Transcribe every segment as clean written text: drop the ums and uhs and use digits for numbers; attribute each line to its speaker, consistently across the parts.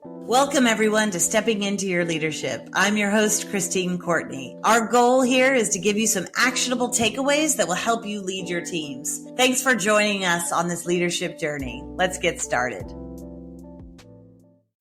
Speaker 1: Welcome, everyone, to Stepping Into Your Leadership. I'm your host, Courtney. Our goal here is to give you some actionable takeaways that will help you lead your teams. Thanks for joining us on this leadership journey. Let's get started.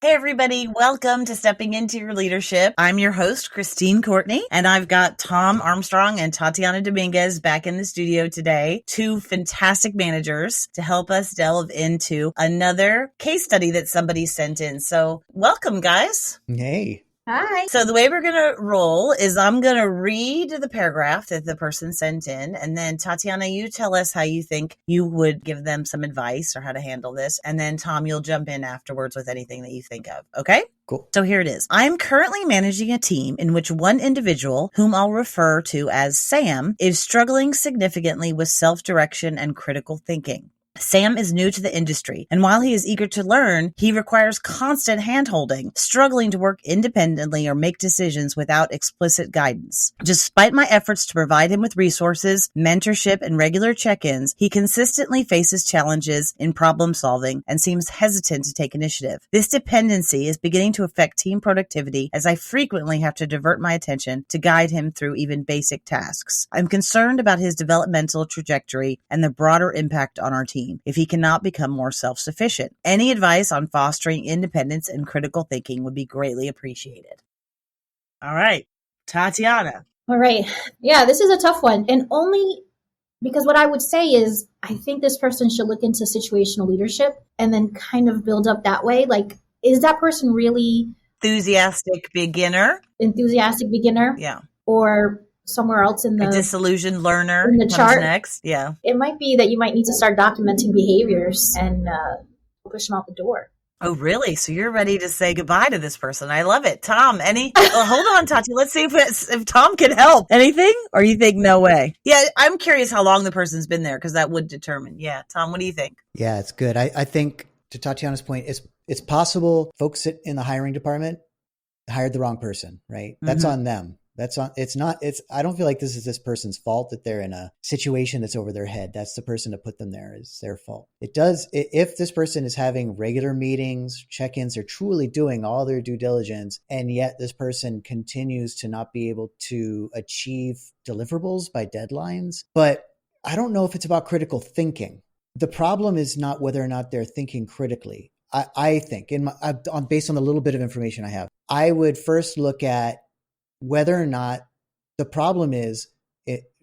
Speaker 1: Hey, everybody. Welcome to Stepping Into Your Leadership. I'm your host, Courtney, and I've got Tom Armstrong and Tatiana Dominguez back in the studio today, two fantastic managers to help us delve into another case study that somebody sent in. So welcome, guys.
Speaker 2: Hey.
Speaker 3: Hi.
Speaker 1: So the way we're going to roll is I'm going to read the paragraph that the person sent in. And then Tatiana, you tell us how you think you would give them some advice or how to handle this. And then Tom, you'll jump in afterwards with anything that you think of. Okay?
Speaker 2: Cool.
Speaker 1: So here it is. I'm currently managing a team in which one individual, whom I'll refer to as Sam, is struggling significantly with self-direction and critical thinking. Sam is new to the industry, and while he is eager to learn, he requires constant hand-holding, struggling to work independently or make decisions without explicit guidance. Despite my efforts to provide him with resources, mentorship, and regular check-ins, he consistently faces challenges in problem-solving and seems hesitant to take initiative. This dependency is beginning to affect team productivity as I frequently have to divert my attention to guide him through even basic tasks. I'm concerned about his developmental trajectory and the broader impact on our team if he cannot become more self-sufficient. Any advice on fostering independence and critical thinking would be greatly appreciated. All right, Tatiana.
Speaker 3: All right. Yeah, this is a tough one. And only because what I would say is I think this person should look into situational leadership and then kind of build up that way. Like, is that person really
Speaker 1: Enthusiastic beginner?
Speaker 3: Yeah. Or somewhere else in the
Speaker 1: a disillusioned learner
Speaker 3: in the chart
Speaker 1: next. Yeah.
Speaker 3: It might be that you might need to start documenting behaviors and push them out the door.
Speaker 1: Oh, really? So you're ready to say goodbye to this person. I love it. Tom, hold on, Tati. Let's see if Tom can help. Anything? Or you think no way? Yeah, I'm curious how long the person's been there because that would determine. Yeah. Tom, what do you think?
Speaker 2: Yeah, it's good. I think to Tatiana's point, it's possible folks in the hiring department hired the wrong person, right? That's on them. I don't feel like this is this person's fault that they're in a situation that's over their head. That's the person to put them there. It's their fault. If this person is having regular meetings, check-ins, they're truly doing all their due diligence, and yet this person continues to not be able to achieve deliverables by deadlines. But I don't know if it's about critical thinking. The problem is not whether or not they're thinking critically. I think, based on the little bit of information I have, I would first look at whether or not the problem is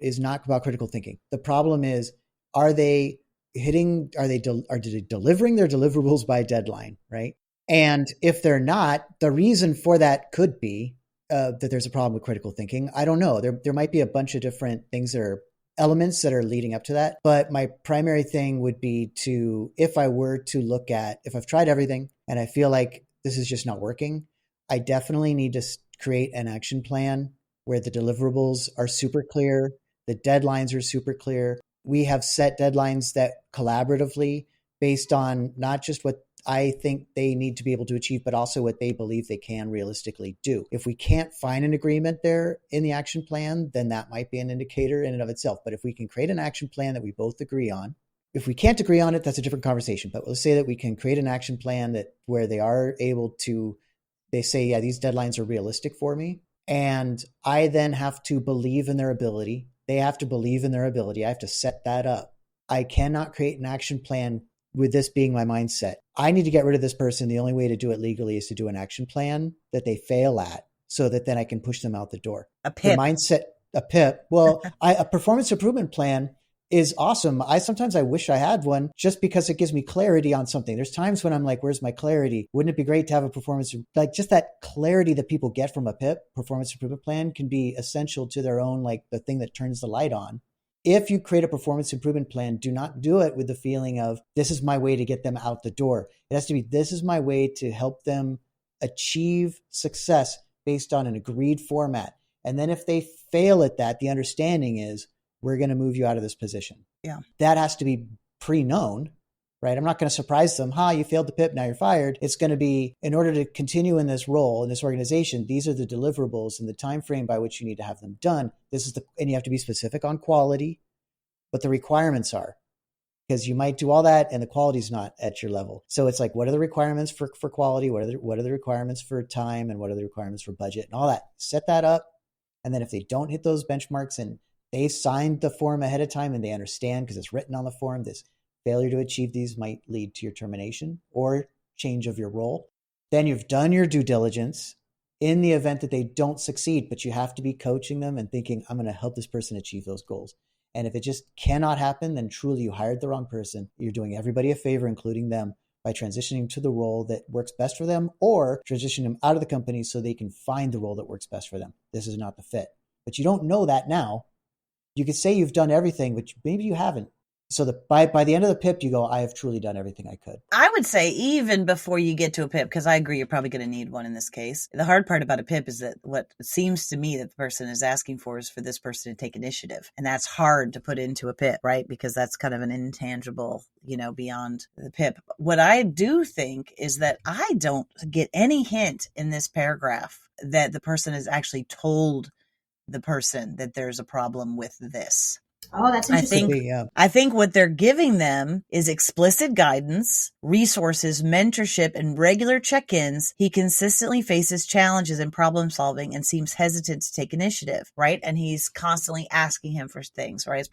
Speaker 2: not about critical thinking. The problem is, are they delivering their deliverables by deadline, right? And if they're not, the reason for that could be that there's a problem with critical thinking. I don't know. There might be a bunch of different things that are elements that are leading up to that. But my primary thing would be if I've tried everything and I feel like this is just not working, I definitely need to create an action plan where the deliverables are super clear, the deadlines are super clear. We have set deadlines that collaboratively based on not just what I think they need to be able to achieve, but also what they believe they can realistically do. If we can't find an agreement there in the action plan, then that might be an indicator in and of itself. But if we can create an action plan that we both agree on, if we can't agree on it, that's a different conversation. But let's say that we can create an action plan where they are able to, they say, yeah, these deadlines are realistic for me. And I then have to believe in their ability. They have to believe in their ability. I have to set that up. I cannot create an action plan with this being my mindset. I need to get rid of this person. The only way to do it legally is to do an action plan that they fail at so that then I can push them out the door.
Speaker 1: A PIP.
Speaker 2: A PIP. Well, a performance improvement plan is awesome. Sometimes I wish I had one just because it gives me clarity on something. There's times when I'm like, where's my clarity? Wouldn't it be great to have a performance, like just that clarity that people get from a PIP, performance improvement plan, can be essential to their own, like the thing that turns the light on. If you create a performance improvement plan, do not do it with the feeling of this is my way to get them out the door. It has to be, this is my way to help them achieve success based on an agreed format. And then if they fail at that, the understanding is we're going to move you out of this position.
Speaker 1: Yeah.
Speaker 2: That has to be pre-known, right? I'm not going to surprise them. You failed the PIP, now you're fired. It's going to be, in order to continue in this role, in this organization, these are the deliverables and the time frame by which you need to have them done. And you have to be specific on quality, what the requirements are. because you might do all that and the quality's not at your level. So it's like, what are the requirements for quality? What are the requirements for time? And what are the requirements for budget and all that? Set that up. And then if they don't hit those benchmarks and they signed the form ahead of time and they understand because it's written on the form, this failure to achieve these might lead to your termination or change of your role. Then you've done your due diligence in the event that they don't succeed, but you have to be coaching them and thinking, I'm going to help this person achieve those goals. And if it just cannot happen, then truly you hired the wrong person. You're doing everybody a favor, including them, by transitioning to the role that works best for them or transitioning them out of the company so they can find the role that works best for them. This is not the fit. But you don't know that now. You could say you've done everything, but maybe you haven't. So by the end of the PIP, you go, I have truly done everything I could.
Speaker 1: I would say even before you get to a PIP, because I agree you're probably going to need one in this case. The hard part about a PIP is that what it seems to me that the person is asking for is for this person to take initiative. And that's hard to put into a PIP, right? Because that's kind of an intangible, beyond the PIP. What I do think is that I don't get any hint in this paragraph that the person has actually told the person that there's a problem with this.
Speaker 3: Oh, that's interesting.
Speaker 1: I think what they're giving them is explicit guidance, resources, mentorship, and regular check-ins. He consistently faces challenges in problem solving and seems hesitant to take initiative, right? And he's constantly asking him for things, right?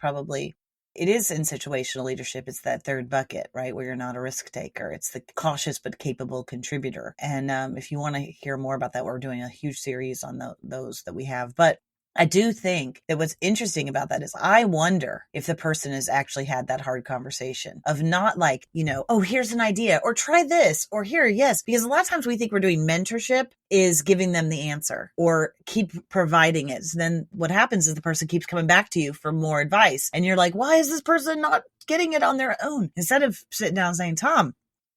Speaker 1: It is in situational leadership. It's that third bucket, right? Where you're not a risk taker. It's the cautious but capable contributor. And if you want to hear more about that, we're doing a huge series on those that we have. But I do think that what's interesting about that is I wonder if the person has actually had that hard conversation of not like, oh, here's an idea or try this or here, yes. Because a lot of times we think we're doing mentorship is giving them the answer or keep providing it. So then what happens is the person keeps coming back to you for more advice. And you're like, why is this person not getting it on their own? Instead of sitting down and saying, Tom,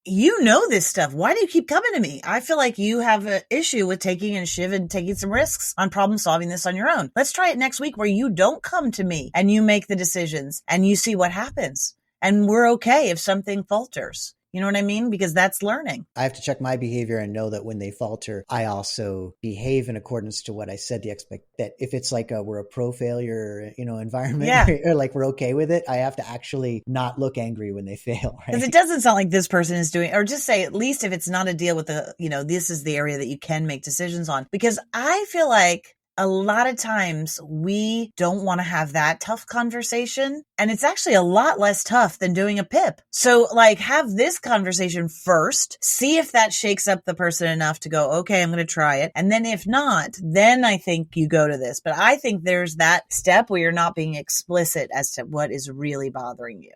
Speaker 1: you know this stuff. Why do you keep coming to me? I feel like you have an issue with taking initiative and taking some risks on problem solving this on your own. Let's try it next week where you don't come to me and you make the decisions and you see what happens. And we're okay if something falters. You know what I mean? Because that's learning.
Speaker 2: I have to check my behavior and know that when they falter, I also behave in accordance to what I said, that if it's like we're a pro failure, environment, or like we're okay with it, I have to actually not look angry when they fail. Because
Speaker 1: it doesn't sound like this person is doing, or just say, at least if it's not a deal with this is the area that you can make decisions on. Because I feel like a lot of times we don't want to have that tough conversation. And it's actually a lot less tough than doing a PIP. So have this conversation first, see if that shakes up the person enough to go, okay, I'm going to try it. And then if not, then I think you go to this. But I think there's that step where you're not being explicit as to what is really bothering you.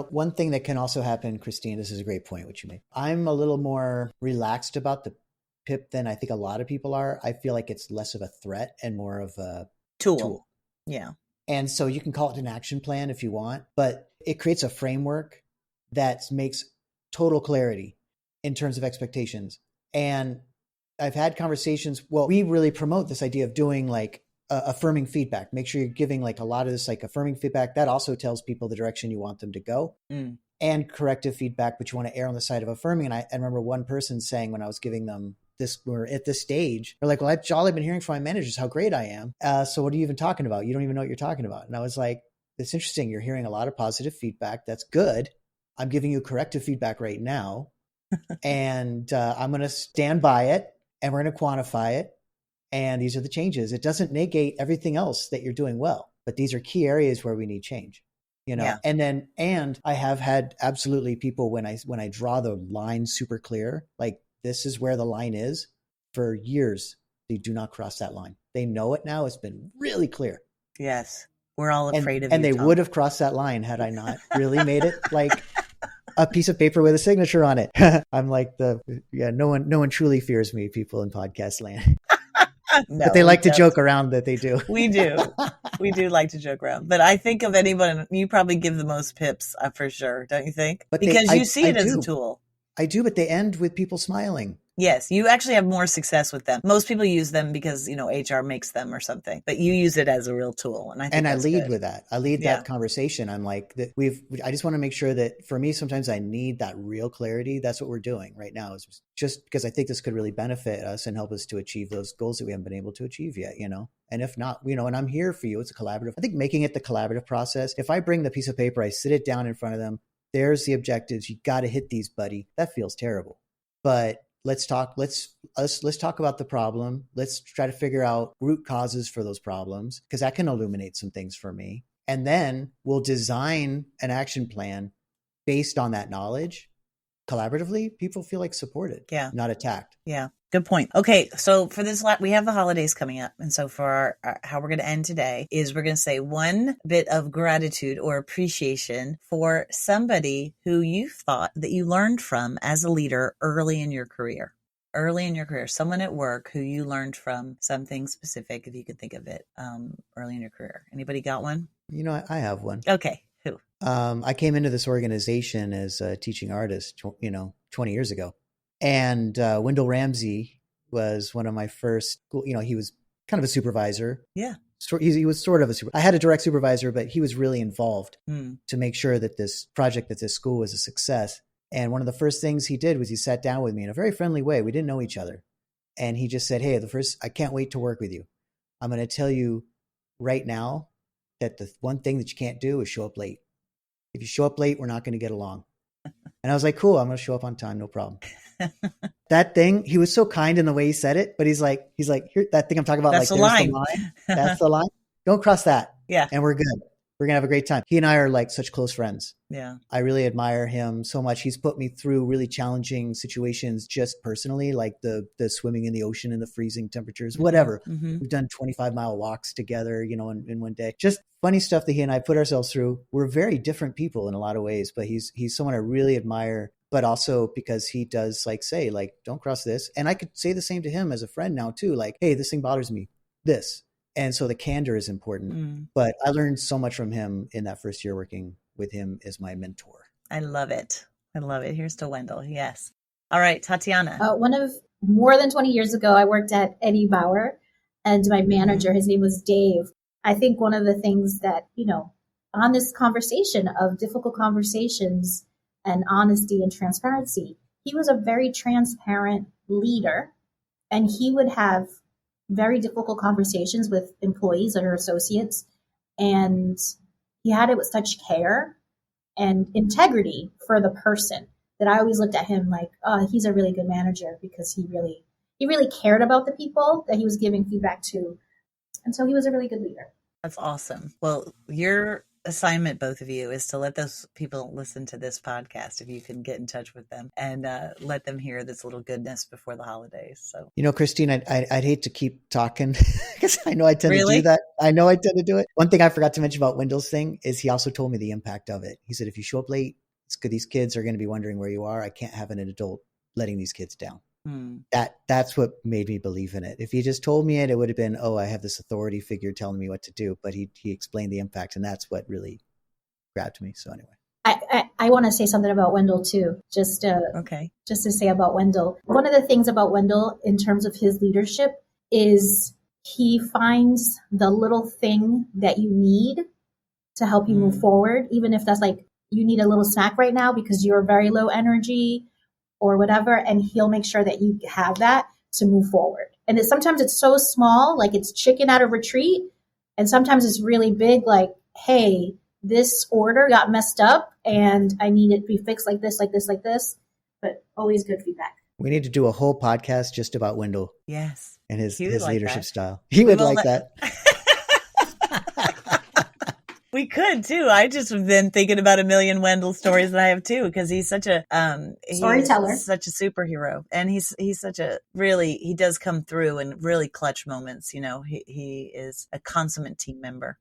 Speaker 2: One thing that can also happen, Christine, this is a great point, what you made. I'm a little more relaxed about the PIP than I think a lot of people are. I feel like it's less of a threat and more of a tool.
Speaker 1: Yeah.
Speaker 2: And so you can call it an action plan if you want, but it creates a framework that makes total clarity in terms of expectations. And I've had conversations, we really promote this idea of doing affirming feedback. Make sure you're giving a lot of this affirming feedback. That also tells people the direction you want them to go. And corrective feedback, but you want to err on the side of affirming. And I remember one person saying when I was giving them we're at this stage, they're like, well, all I've been hearing from my managers how great I am. So what are you even talking about? You don't even know what you're talking about. And I was like, it's interesting. You're hearing a lot of positive feedback. That's good. I'm giving you corrective feedback right now. And I'm going to stand by it and we're going to quantify it. And these are the changes. It doesn't negate everything else that you're doing well, but these are key areas where we need change.
Speaker 1: Yeah.
Speaker 2: And I have had absolutely people when I draw the line super clear, this is where the line is, for years, they do not cross that line. They know it now. It's been really clear.
Speaker 1: Yes. We're all afraid of it.
Speaker 2: And they would have crossed that line had I not really made it a piece of paper with a signature on it. I'm no one truly fears me, people in podcast land. No, but they like to joke around that they do.
Speaker 1: We do. We do like to joke around. But I think of anyone, you probably give the most PIPs for sure, don't you think? Because you see it as a tool.
Speaker 2: I do, but they end with people smiling.
Speaker 1: Yes, you actually have more success with them. Most people use them because, HR makes them or something, but you use it as a real tool. And I
Speaker 2: lead with that. I lead that conversation. I'm like, I just want to make sure that for me, sometimes I need that real clarity. That's what we're doing right now, is just because I think this could really benefit us and help us to achieve those goals that we haven't been able to achieve yet, And if not, and I'm here for you. It's a collaborative. I think making it the collaborative process. If I bring the piece of paper, I sit it down in front of them, There's the objectives. You got to hit these, buddy. That feels terrible. But let's talk about the problem. Let's try to figure out root causes for those problems, because that can illuminate some things for me. And then we'll design an action plan based on that knowledge. Collaboratively, people feel like supported, not attacked.
Speaker 1: Yeah. Good point. Okay. So for this, we have the holidays coming up. And so for how we're going to end today is we're going to say one bit of gratitude or appreciation for somebody who you thought that you learned from as a leader early in your career. Someone at work who you learned from something specific, if you could think of it, early in your career. Anybody got one?
Speaker 2: I have one.
Speaker 1: Okay. Who?
Speaker 2: I came into this organization as a teaching artist, 20 years ago. And Wendell Ramsey was one of my first, he was kind of a supervisor.
Speaker 1: Yeah.
Speaker 2: He was sort of a supervisor. I had a direct supervisor, but he was really involved to make sure that this project at this school was a success. And one of the first things he did was he sat down with me in a very friendly way. We didn't know each other. And he just said, hey, I can't wait to work with you. I'm going to tell you right now that the one thing that you can't do is show up late. If you show up late, we're not going to get along. And I was like, cool, I'm going to show up on time. No problem. That thing, he was so kind in the way he said it, but he's like, here, that thing I'm talking about,
Speaker 1: that's
Speaker 2: like,
Speaker 1: the line.
Speaker 2: The line. That's the line. Don't cross that.
Speaker 1: Yeah.
Speaker 2: And we're good. We're going to have a great time. He and I are like such close friends.
Speaker 1: Yeah. I
Speaker 2: really admire him so much. He's put me through really challenging situations just personally, like the swimming in the ocean in the freezing temperatures, whatever. Mm-hmm. We've done 25-mile walks together, in one day. Just funny stuff that he and I put ourselves through. We're very different people in a lot of ways, but he's someone I really admire, but also because he does say, don't cross this. And I could say the same to him as a friend now too. Like, hey, this thing bothers me, this. And so the candor is important, but I learned so much from him in that first year working with him as my mentor.
Speaker 1: I love it. Here's to Wendell. Yes. All right, Tatiana.
Speaker 3: More than 20 years ago, I worked at Eddie Bauer, and my manager, his name was Dave. I think one of the things that, on this conversation of difficult conversations and honesty and transparency, he was a very transparent leader, and he would have very difficult conversations with employees or associates. And he had it with such care and integrity for the person that I always looked at him like, oh, he's a really good manager, because he really cared about the people that he was giving feedback to. And so he was a really good leader.
Speaker 1: That's awesome. Well, your assignment, both of you, is to let those people listen to this podcast, if you can get in touch with them, and let them hear this little goodness before the holidays. So,
Speaker 2: Christine, I'd hate to keep talking because I know I tend to do that. I know I tend to do it. One thing I forgot to mention about Wendell's thing is he also told me the impact of it. He said, if you show up late, it's good. These kids are going to be wondering where you are. I can't have an adult letting these kids down. That's what made me believe in it. If he just told me it would have been, oh, I have this authority figure telling me what to do. But he explained the impact, and that's what really grabbed me. So anyway,
Speaker 3: I want to say something about Wendell too. Just to say about Wendell. One of the things about Wendell in terms of his leadership is he finds the little thing that you need to help you move forward, even if that's like you need a little snack right now because you're very low energy or whatever, and he'll make sure that you have that to move forward. And sometimes it's so small, like it's chicken at a retreat, and sometimes it's really big, like, hey, this order got messed up and I need it to be fixed like this, like this, like this, but always good feedback.
Speaker 2: We need to do a whole podcast just about Wendell.
Speaker 1: Yes.
Speaker 2: And his leadership style. He would like that.
Speaker 1: We could too. I just have been thinking about a million Wendell stories that I have too, because he's such a
Speaker 3: storyteller,
Speaker 1: such a superhero, and he's such a he does come through in really clutch moments. He is a consummate team member.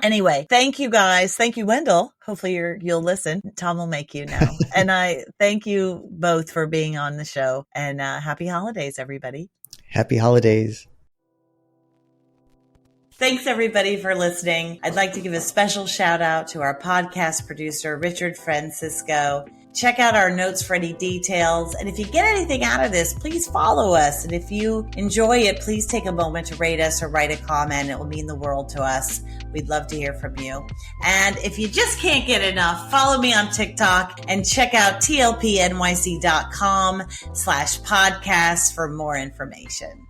Speaker 1: Anyway, thank you guys. Thank you, Wendell. Hopefully you'll listen. Tom will make you now. And I thank you both for being on the show, and happy holidays, everybody.
Speaker 2: Happy holidays.
Speaker 1: Thanks, everybody, for listening. I'd like to give a special shout out to our podcast producer, Richard Francisco. Check out our notes for any details. And if you get anything out of this, please follow us. And if you enjoy it, please take a moment to rate us or write a comment. It will mean the world to us. We'd love to hear from you. And if you just can't get enough, follow me on TikTok and check out tlpnyc.com/podcast for more information.